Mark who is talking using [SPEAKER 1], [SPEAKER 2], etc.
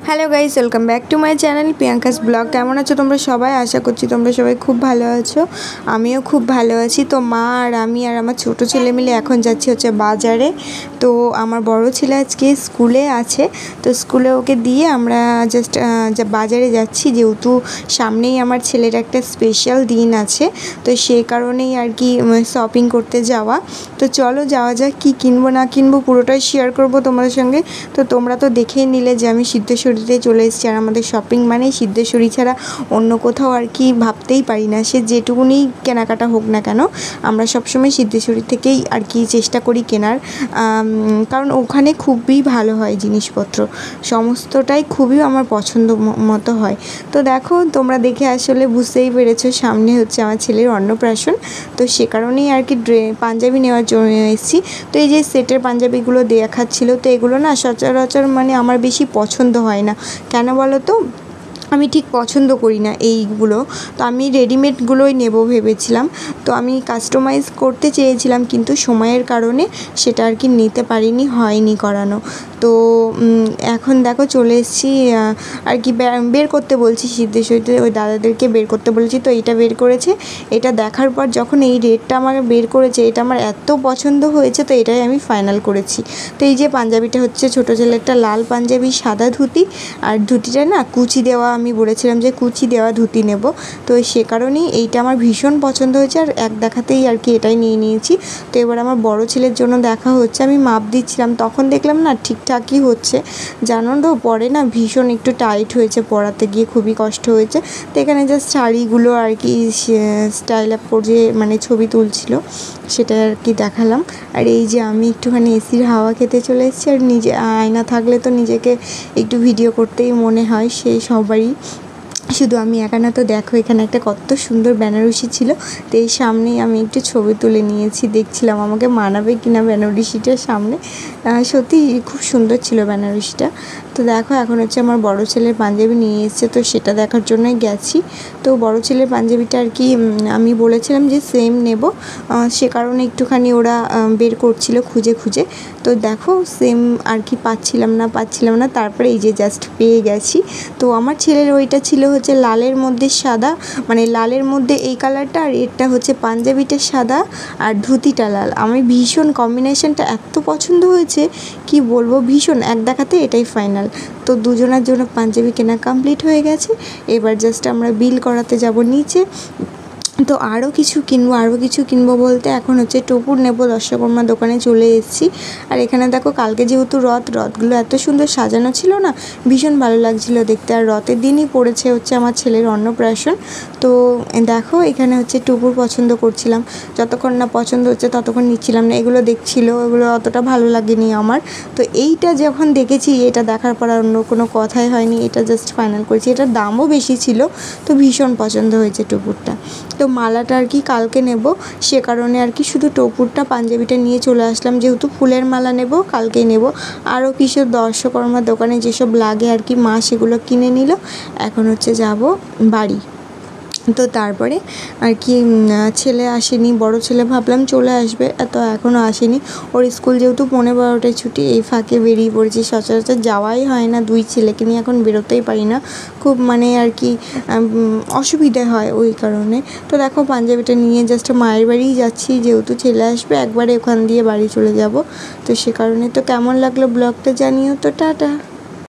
[SPEAKER 1] Hello guys, welcome back to my channel Priyanka's blog. কেমন আছো তোমরা সবাই? আশা করছি তোমরা সবাই খুব ভালো আছো। আমিও খুব ভালো আছি। তো মা আর আমি আর আমার ছোট ছেলে মিলে এখন যাচ্ছি হচ্ছে বাজারে। তো আমার বড় ছেলে আজকে স্কুলে আছে, তো স্কুলে ওকে দিয়ে আমরা জাস্ট বাজারে যাচ্ছি, যেহেতু সামনেই আমার ছেলের একটা স্পেশাল দিন আছে, তো সেই কারণেই আর কি শপিং করতে যাওয়া। তো চলো যাওয়া যাক, কী কিনবো না কিনবো পুরোটাই শেয়ার করবো তোমাদের সঙ্গে। তো তোমরা তো দেখেই নিলে যে আমি সিদ্ধেশ্বরীতে চলে এসেছি, আর আমাদের শপিং মানে সিদ্ধেশ্বরী ছাড়া অন্য কোথাও আর কি ভাবতেই পারি না। সে যেটুকুনি কেনাকাটা হোক না কেন, আমরা সবসময় সিদ্ধেশ্বরী থেকেই আর কি চেষ্টা করি কেনার, কারণ ওখানে খুবই ভালো হয় জিনিসপত্র, সমস্তটাই খুবই আমার পছন্দ মতো হয়। তো দেখো তোমরা দেখে আসলে বুঝতেই পেরেছো সামনে হচ্ছে আমার ছেলের অন্নপ্রাশন, তো সে কারণেই আর কি পাঞ্জাবি নেওয়ার জন্য এসেছি। তো এই যে সেটের পাঞ্জাবিগুলো দেখাচ্ছিল, তো এগুলো না সচরাচর মানে আমার বেশি পছন্দ হয় না। কেন বলো তো, আমি ঠিক পছন্দ করি না এইগুলো। তো আমি রেডিমেডগুলোই নেব ভেবেছিলাম। তো আমি কাস্টমাইজ করতে চেয়েছিলাম, কিন্তু সময়ের কারণে সেটা আর কি নিতে পারিনি, হয়নি করানো। তো এখন দেখো চলে এসেছি আর কি বের করতে বলছি সিদ্ধেশ্বরীতে, ওই দাদাদেরকে বের করতে বলেছি। তো এইটা বের করেছে, এটা দেখার পর যখন এই রেটটা আমাকে বের করেছে, এটা আমার এত পছন্দ হয়েছে, তো এটাই আমি ফাইনাল করেছি। তো এই যে পাঞ্জাবিটা হচ্ছে ছোটো ছেলেরটা লাল পাঞ্জাবি, সাদা ধুতি, আর ধুতিটা না কুচি দেওয়া, আমি বলেছিলাম যে কুচি দেওয়া ধুতি নেব, তো সে কারণেই এইটা আমার ভীষণ পছন্দ হয়েছে, আর এক দেখাতেই আর কি এটাই নিয়ে নিয়েছি। তো এবার আমার বড় ছেলের জন্য দেখা হচ্ছে, আমি মাপ দিচ্ছিলাম, তখন দেখলাম না ঠিকঠাকই হচ্ছে, জানো তো পরে না ভীষণ একটু টাইট হয়েছে, পরাতে গিয়ে খুবই কষ্ট হয়েছে। তো এখানে জাস্ট শাড়িগুলো আর কি স্টাইল আপ করে মানে ছবি তুলছিল, সেটা আর কি দেখালাম। আর এই যে আমি একটুখানি এসির হাওয়া খেতে চলে এসেছি, আর নিজে আয়না থাকলে তো নিজেকে একটু ভিডিও করতেই মনে হয়, সেই সবারই, শুধু আমি একা না। তো দেখো এখানে একটা কত সুন্দর বেনারসি ছিল, তো এই সামনেই আমি একটু ছবি তুলে নিয়েছি, দেখছিলাম আমাকে মানাবে কিনা বেনারসিটার সামনে। সত্যি খুব সুন্দর ছিল বেনারসিটা। তো দেখো এখন হচ্ছে আমার বড় ছেলের পাঞ্জাবি নিয়ে এসেছে, তো সেটা দেখার জন্যই গেছি। তো বড় ছেলের পাঞ্জাবিটা আর কি আমি বলেছিলাম যে সেম নেব, সে কারণে একটুখানি ওরা বের করছিল খুঁজে খুঁজে। তো দেখো সেম আর কি পাচ্ছিলাম না, তারপরে এই যে জাস্ট পেয়ে গেছি। তো আমার ছেলের ওইটা ছিল হচ্ছে লালের মধ্যে সাদা, মানে লালের মধ্যে এই কালারটা, আর এরটা হচ্ছে পাঞ্জাবিটা সাদা আর ধুতিটা লাল। আমি ভীষণ কম্বিনেশনটা এত পছন্দ হয়েছে কি বলবো, ভীষণ, এক দেখাতে এটাই ফাইনাল। তো দুজনের জন্য পাঞ্জাবি কেনা কমপ্লিট হয়ে গেছে, এবার জাস্ট আমরা বিল করাতে যাব নিচে। তো আরও কিছু কিনবো বলতে এখন হচ্ছে টপুর নেব, দর্শকর্মা দোকানে চলে এসেছি। আর এখানে দেখো কালকে যেহেতু রথগুলো এত সুন্দর সাজানো ছিল না, ভীষণ ভালো লাগছিলো দেখতে। আর রথের দিনই পড়েছে হচ্ছে আমার ছেলের অন্নপ্রাশন। তো দেখো এখানে হচ্ছে টপুর পছন্দ করছিলাম, যতক্ষণ না পছন্দ হচ্ছে ততক্ষণ নিচ্ছিলাম না, এগুলো দেখছিল, এগুলো অতটা ভালো লাগেনি আমার। তো এইটা যখন দেখেছি, এটা দেখার পর আর অন্য কোনো কথাই হয়নি, এটা জাস্ট ফাইনাল করেছি। এটার দামও বেশি ছিল, তো ভীষণ পছন্দ হয়েছে টপুরটা। তো মালাটা আর কি কালকে নেব, সে কারণে আর কি শুধু টপুরটা পাঞ্জাবিটা নিয়ে চলে আসলাম, যেহেতু ফুলের মালা নেব কালকেই নেব। আরও কিছু দর্শকর্মার দোকানে যেসব লাগে আর কি মা সেগুলো কিনে নিল, এখন হচ্ছে যাব বাড়ি। তো তারপরে আর কি ছেলে আসেনি, বড় ছেলে ভাবলাম চলে আসবে, তো এখনও আসেনি। ওর স্কুল যেহেতু 11:30 ছুটি, এই ফাঁকে বেরিয়ে পড়েছি। সচরাচর যাওয়াই হয় না, দুই ছেলেকে নিয়ে এখন বেরোতেই পারি না, খুব মানে আর কি অসুবিধে হয় ওই কারণে। তো দেখো পাঞ্জাবিটা নিয়ে জাস্ট মায়ের বাড়িই যাচ্ছি, যেহেতু ছেলে আসবে একবারে ওখান দিয়ে বাড়ি চলে যাব। তো সে কারণে, তো কেমন লাগলো ব্লগটা জানিও, তো টাটা।